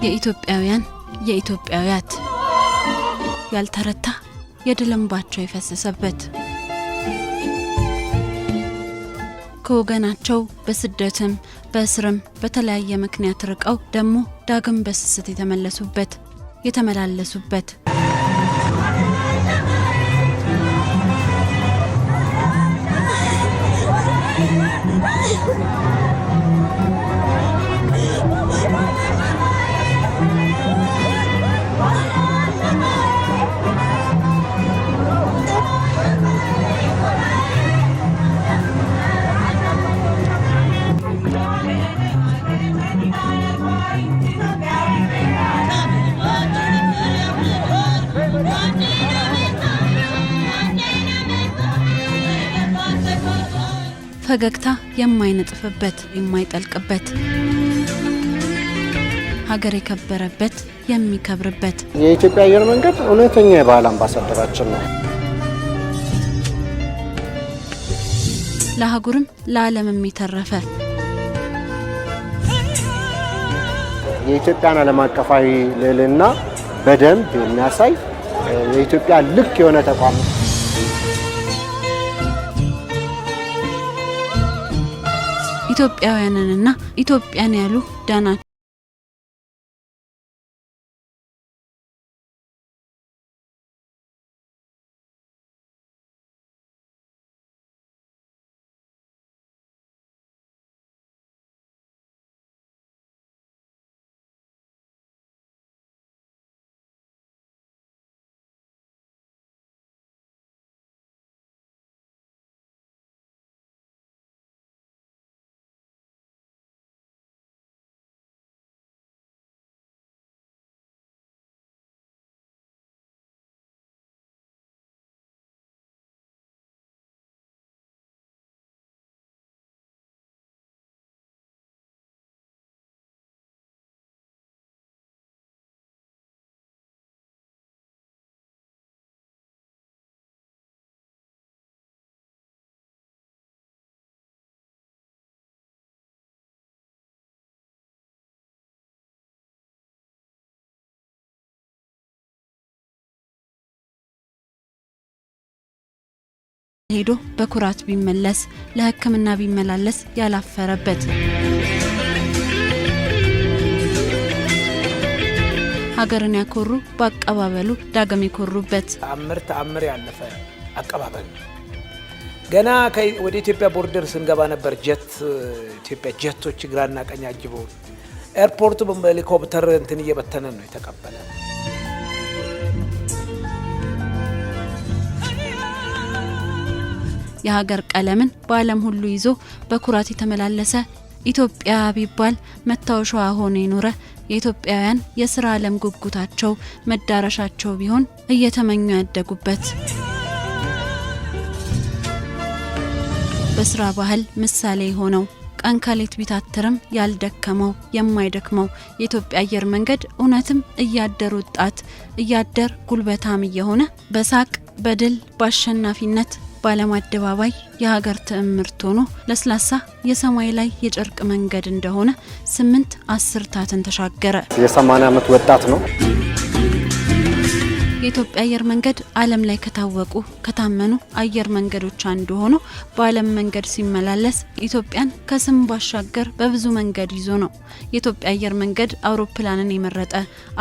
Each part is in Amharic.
የኢትዮጵያውያን የኢትዮጵያውያት ያልተረታ የድልምባቸው የፈሰሰበት ከወገናቸው በስደትም በእስርም በተለያየ ምክንያት ርቀው ደሞ ዳግም በስስት የተመላለሱበት ፈገግታ የማይነጥፍበት የማይጠልቅበት ሀገር የከበረበት የሚከብርበት የኢትዮጵያ አየር መንገድ እውነተኛ የባህል አምባሳደራችን ነው። ለሀገርም ለዓለምም የተረፈ የኢትዮጵያን ዓለም አቀፋዊ ልዕልና በደንብ የሚያሳይ የኢትዮጵያ ልክ የሆነ ተቋም ነው። ኢትዮጵያውያንንና ኢትዮጵያን ያሉ ዳና ሄዶ በኩራት ቢመለስ ለሕክምና ቢመላለስ ያላፈረበት ሀገርን ያኮሩ በአቀባበሉ ዳግም የኮሩበት ተአምር ያለፈ አቀባበል ገና ወደ ኢትዮጵያ ቦርደር ስንገባ ነበር ኢትዮጵያ ጀቶች ግራና ቀኝ አጅበው ኤርፖርቱ በሄሊኮፕተር እንትን እየበተነን ነው የተቀበለ። የሀገር ቀለምን በዓለም ሁሉ ይዞ በኩራት የተመላለሰ ኢትዮጵያ ቢባል መታወሻዋ ሆኖ የኖረ የኢትዮጵያውያን የሥራ ዓለም ጉጉታቸው መዳረሻቸው ቢሆን እየተመኙ ያደጉበት በስራ ባህል ምሳሌ ሆነው ቀን ከሌት ቢታተርም ያልደከመው የማይደክመው የኢትዮጵያ አየር መንገድ እውነትም እያደር ወጣት እያደር ጉልበታም እየሆነ በሳቅ በድል በአሸናፊነት ባለም አደባባይ የሀገር ትዕምርት ሆኖ ለስላሳ የሰማይ ላይ የጨርቅ መንገድ እንደሆነ 8 አስርታትን ተሻገረ። የ80 ዓመት ወጣት ነው። የኢትዮጵያ አየር መንገድ ዓለም ላይ ከታወቁ ከታመኑ አየር መንገዶች አንዱ ሆኖ በዓለም መንገድ ሲመላለስ ኢትዮጵያን ከስም ባሻገር በብዙ መንገድ ይዞ ነው። የኢትዮጵያ አየር መንገድ አውሮፕላንን የመረጠ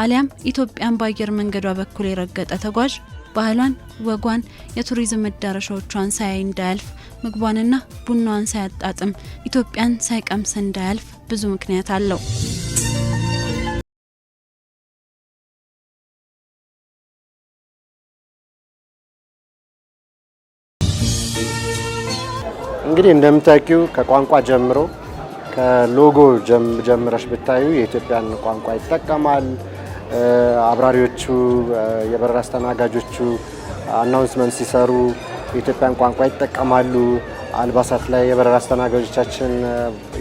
አሊያም ኢትዮጵያን በአየር መንገዷ በኩል የረገጠ ተጓዥ ባህሏን ወጓን የቱሪዝም መዳረሻዎቿን ሳያይ እንዳያልፍ ምግቧንና ቡናዋን ሳያጣጥም ኢትዮጵያን ሳይቀምስ እንዳያልፍ ብዙ ምክንያት አለው። እንግዲህ እንደምታውቂው ከቋንቋ ጀምሮ ከሎጎ ጀምረሽ ብታዩ የኢትዮጵያን ቋንቋ ይጠቀማል። አብራሪዎቹ የበረራ አስተናጋጆቹ አናውንስመንት ሲሰሩ የኢትዮጵያን ቋንቋ ይጠቀማሉ። አልባሳት ላይ የበረራ አስተናጋጆቻችን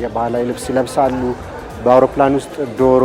የባህላዊ ልብስ ይለብሳሉ። በአውሮፕላን ውስጥ ዶሮ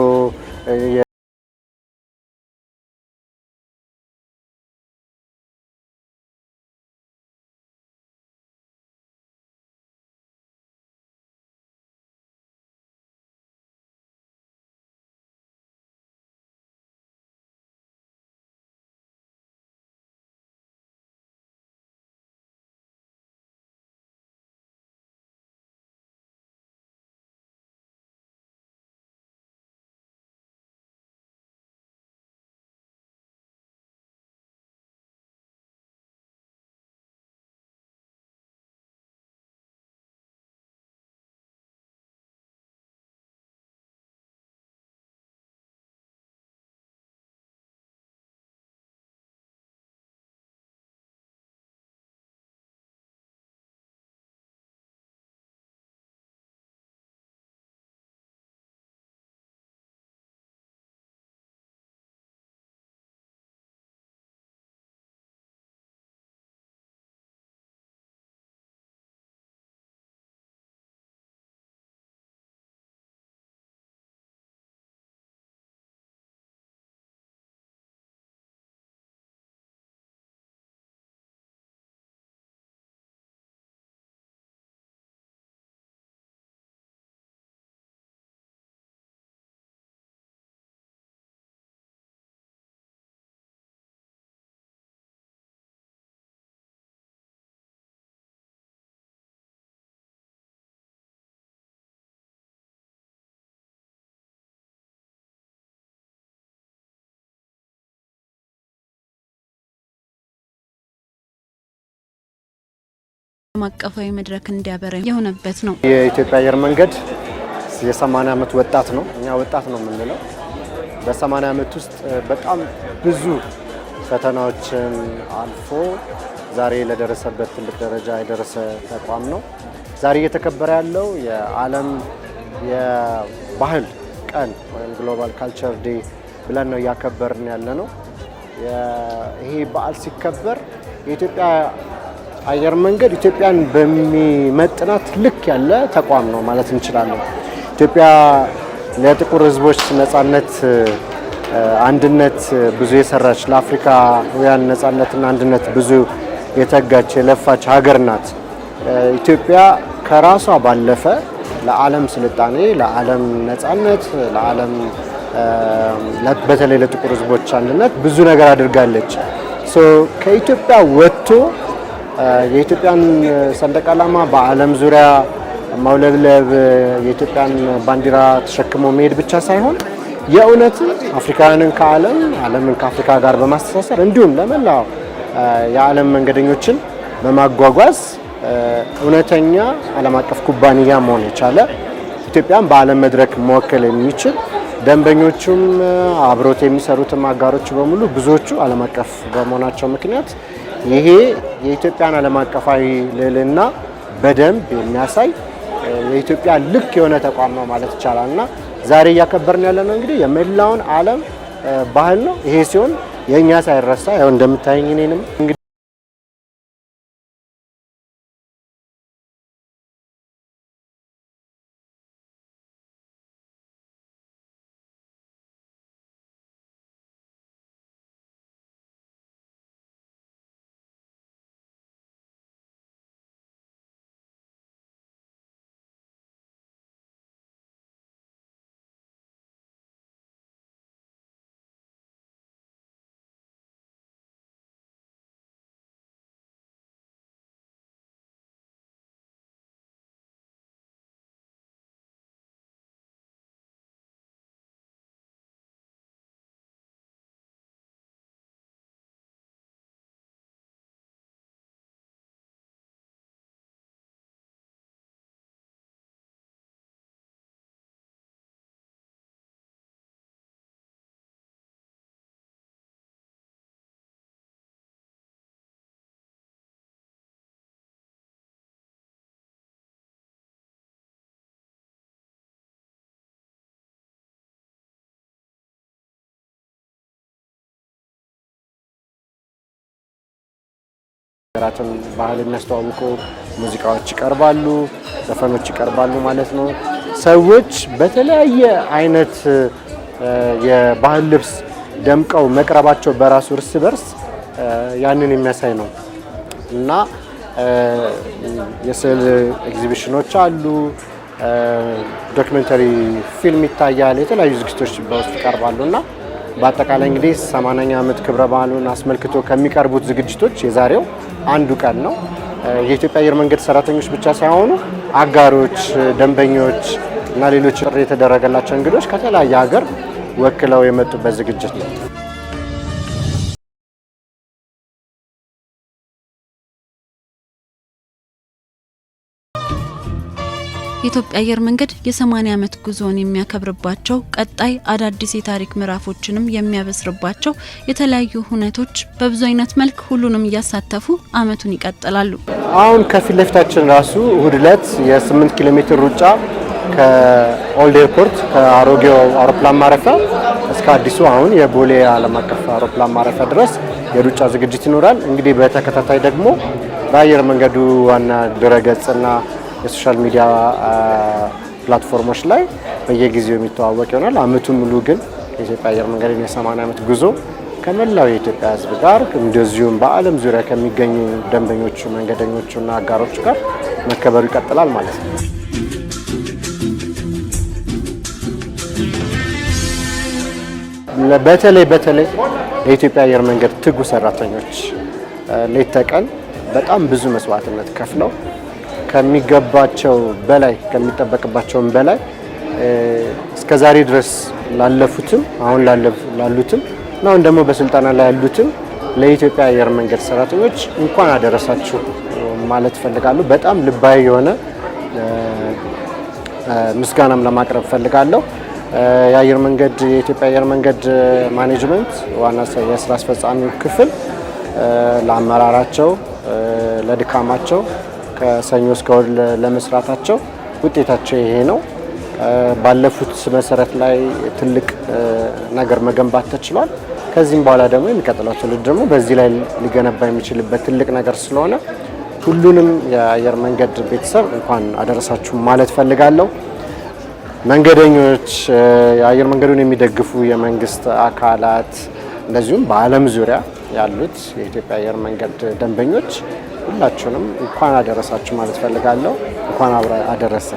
ማቀፋዊ መድረክ እንዲያበራ የሆነበት ነው። የኢትዮጵያ አየር መንገድ የ80 ዓመት ወጣት ነው። እኛ ወጣት ነው የምንለው። በ80 ዓመት ውስጥ በጣም ብዙ ፈተናዎችን አልፎ ዛሬ ለደረሰበት ትልቅ ደረጃ የደረሰ ተቋም ነው። ዛሬ እየተከበረ ያለው የዓለም የባህል ቀን ወይም ግሎባል ካልቸር ዴይ ብለን ነው እያከበርን ያለ ነው። ይሄ በዓል ሲከበር የኢትዮጵያ አየር መንገድ ኢትዮጵያን በሚመጥናት ልክ ያለ ተቋም ነው ማለት እንችላለን። ኢትዮጵያ ለጥቁር ሕዝቦች ነጻነት፣ አንድነት ብዙ የሰራች ለአፍሪካውያን ነጻነትና አንድነት ብዙ የተጋች የለፋች ሀገር ናት። ኢትዮጵያ ከራሷ ባለፈ ለዓለም ስልጣኔ፣ ለዓለም ነጻነት፣ ለዓለም በተለይ ለጥቁር ሕዝቦች አንድነት ብዙ ነገር አድርጋለች። ከኢትዮጵያ ወጥቶ የኢትዮጵያን ሰንደቅ ዓላማ በዓለም ዙሪያ ማውለብለብ የኢትዮጵያን ባንዲራ ተሸክሞ መሄድ ብቻ ሳይሆን የእውነት አፍሪካውያንን ከዓለም ዓለምን ከአፍሪካ ጋር በማስተሳሰር እንዲሁም ለመላው የዓለም መንገደኞችን በማጓጓዝ እውነተኛ ዓለም አቀፍ ኩባንያ መሆን የቻለ ኢትዮጵያን በዓለም መድረክ መወከል የሚችል ደንበኞቹም አብሮት የሚሰሩትም አጋሮች በሙሉ ብዙዎቹ ዓለም አቀፍ በመሆናቸው ምክንያት ይሄ የኢትዮጵያን ዓለም አቀፋዊ ልዕልና በደንብ የሚያሳይ የኢትዮጵያ ልክ የሆነ ተቋም ነው ማለት ይቻላልና ዛሬ እያከበርን ያለነው እንግዲህ የመላውን ዓለም ባህል ነው። ይሄ ሲሆን የኛ ሳይረሳ ያው እንደምታየኝ እኔንም እንግዲህ ራትን ባህል የሚያስተዋውቁ ሙዚቃዎች ይቀርባሉ፣ ዘፈኖች ይቀርባሉ ማለት ነው። ሰዎች በተለያየ አይነት የባህል ልብስ ደምቀው መቅረባቸው በራሱ እርስ በርስ ያንን የሚያሳይ ነው እና የስዕል ኤግዚቢሽኖች አሉ፣ ዶክመንተሪ ፊልም ይታያል፣ የተለያዩ ዝግጅቶች በውስጥ ይቀርባሉ እና በአጠቃላይ እንግዲህ 80ኛ ዓመት ክብረ በዓሉን አስመልክቶ ከሚቀርቡት ዝግጅቶች የዛሬው አንዱ ቀን ነው። የኢትዮጵያ አየር መንገድ ሰራተኞች ብቻ ሳይሆኑ አጋሮች፣ ደንበኞች እና ሌሎች ጥሪ የተደረገላቸው እንግዶች ከተለያየ ሀገር ወክለው የመጡበት ዝግጅት ነው። የኢትዮጵያ አየር መንገድ የ80 ዓመት ጉዞውን የሚያከብርባቸው ቀጣይ አዳዲስ የታሪክ ምዕራፎችንም የሚያበስርባቸው የተለያዩ ሁነቶች በብዙ አይነት መልክ ሁሉንም እያሳተፉ አመቱን ይቀጥላሉ። አሁን ከፊት ለፊታችን ራሱ እሁድ ዕለት የ8 ኪሎ ሜትር ሩጫ ከኦልድ ኤርፖርት ከአሮጌው አውሮፕላን ማረፊያ እስከ አዲሱ አሁን የቦሌ ዓለም አቀፍ አውሮፕላን ማረፊያ ድረስ የሩጫ ዝግጅት ይኖራል። እንግዲህ በተከታታይ ደግሞ በአየር መንገዱ ዋና ድረገጽና የሶሻል ሚዲያ ፕላትፎርሞች ላይ በየጊዜው የሚተዋወቅ ይሆናል። አመቱን ሙሉ ግን የኢትዮጵያ አየር መንገድ የ80 ዓመት ጉዞ ከመላው የኢትዮጵያ ሕዝብ ጋር እንደዚሁም በዓለም ዙሪያ ከሚገኙ ደንበኞቹ፣ መንገደኞቹና አጋሮቹ ጋር መከበሩ ይቀጥላል ማለት ነው። በተለይ የኢትዮጵያ አየር መንገድ ትጉ ሰራተኞች ሌት ተቀን በጣም ብዙ መስዋዕትነት ከፍለው ከሚገባቸው በላይ ከሚጠበቅባቸውም በላይ እስከዛሬ ድረስ ላለፉትም አሁን ላሉትም እና አሁን ደግሞ በስልጠና ላይ ያሉትም ለኢትዮጵያ አየር መንገድ ሰራተኞች እንኳን አደረሳችሁ ማለት ፈልጋለሁ። በጣም ልባዊ የሆነ ምስጋናም ለማቅረብ ፈልጋለሁ። የኢትዮጵያ አየር መንገድ ማኔጅመንት ዋና የስራ አስፈጻሚው ክፍል ለአመራራቸው፣ ለድካማቸው ከሰኞ እስከ እሁድ ለመስራታቸው ውጤታቸው ይሄ ነው። ባለፉት መሰረት ላይ ትልቅ ነገር መገንባት ተችሏል። ከዚህም በኋላ ደግሞ የሚቀጥለው ትውልድ ደግሞ በዚህ ላይ ሊገነባ የሚችልበት ትልቅ ነገር ስለሆነ ሁሉንም የአየር መንገድ ቤተሰብ እንኳን አደረሳችሁ ማለት ፈልጋለሁ። መንገደኞች፣ የአየር መንገዱን የሚደግፉ የመንግስት አካላት እንደዚሁም በዓለም ዙሪያ ያሉት የኢትዮጵያ አየር መንገድ ደንበኞች ሁላችሁንም እንኳን አደረሳችሁ ማለት ፈልጋለሁ። እንኳን አደረሰ።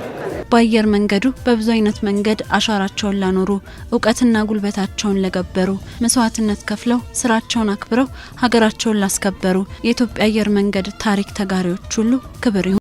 በአየር መንገዱ በብዙ አይነት መንገድ አሻራቸውን ላኖሩ፣ እውቀትና ጉልበታቸውን ለገበሩ፣ መስዋዕትነት ከፍለው ስራቸውን አክብረው ሀገራቸውን ላስከበሩ የኢትዮጵያ አየር መንገድ ታሪክ ተጋሪዎች ሁሉ ክብር ይሁን።